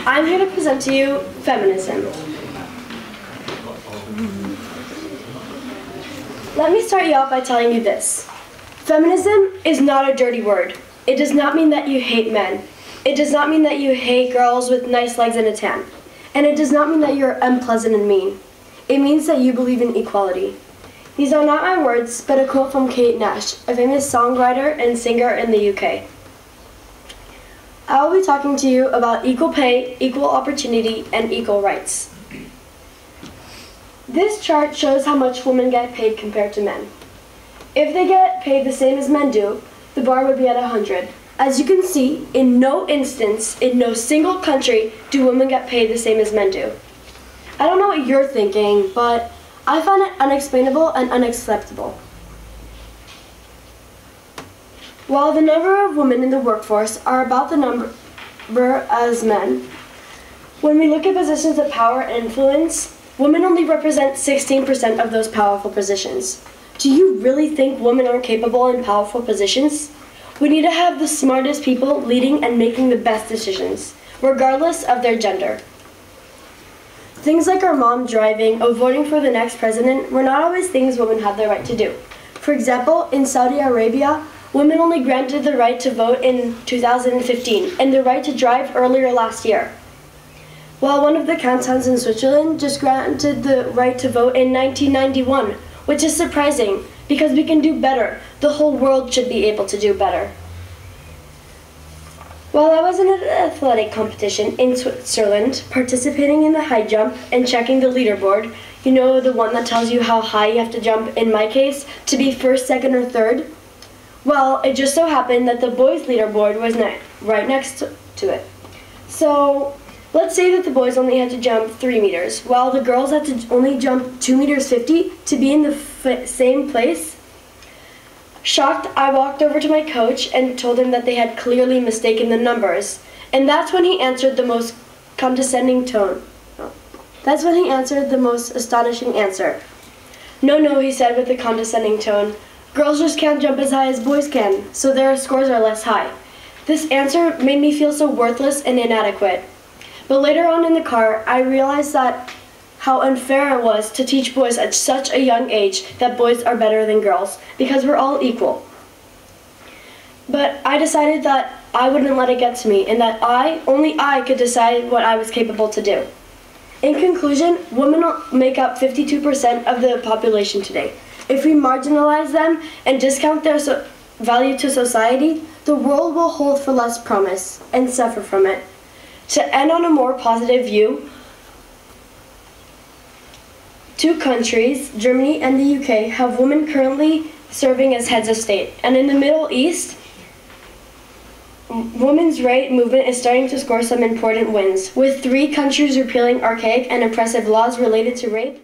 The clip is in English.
I'm here to present to you feminism. Let me start you off by telling you this. Feminism is not a dirty word. It does not mean that you hate men. It does not mean that you hate girls with nice legs and a tan. And it does not mean that you're unpleasant and mean. It means that you believe in equality. These are not my words, but a quote from Kate Nash, a famous songwriter and singer in the UK. I will be talking to you about equal pay, equal opportunity, and equal rights. This chart shows how much women get paid compared to men. If they get paid the same as men do, the bar would be at 100. As you can see, in no instance, in no single country, do women get paid the same as men do. I don't know what you're thinking, but I find it unexplainable and unacceptable. While the number of women in the workforce are about the number as men, when we look at positions of power and influence, women only represent 16% of those powerful positions. Do you really think women aren't capable in powerful positions? We need to have the smartest people leading and making the best decisions, regardless of their gender. Things like our mom driving or voting for the next president were not always things women had the right to do. For example, in Saudi Arabia, women only granted the right to vote in 2015 and the right to drive earlier last year. While one of the cantons in Switzerland just granted the right to vote in 1991, which is surprising because we can do better. The whole world should be able to do better. While I was in an athletic competition in Switzerland, participating in the high jump and checking the leaderboard, you know, the one that tells you how high you have to jump, in my case, to be first, second, or third? Well, it just so happened that the boys' leaderboard was right next to it. So, let's say that the boys only had to jump 3 meters, while the girls had to only jump 2 meters 50 to be in the same place. Shocked, I walked over to my coach and told him that they had clearly mistaken the numbers. And that's when he answered the most condescending tone. That's when he answered the most astonishing answer. No, he said with a condescending tone. Girls just can't jump as high as boys can, so their scores are less high. This answer made me feel so worthless and inadequate. But later on in the car, I realized that how unfair it was to teach boys at such a young age that boys are better than girls, because we're all equal. But I decided that I wouldn't let it get to me, and that only I could decide what I was capable to do. In conclusion, women make up 52% of the population today. If we marginalize them and discount their value to society, the world will hold for less promise and suffer from it. To end on a more positive view, 2 countries, Germany and the UK, have women currently serving as heads of state. And in the Middle East, women's rights movement is starting to score some important wins, with 3 countries repealing archaic and oppressive laws related to rape.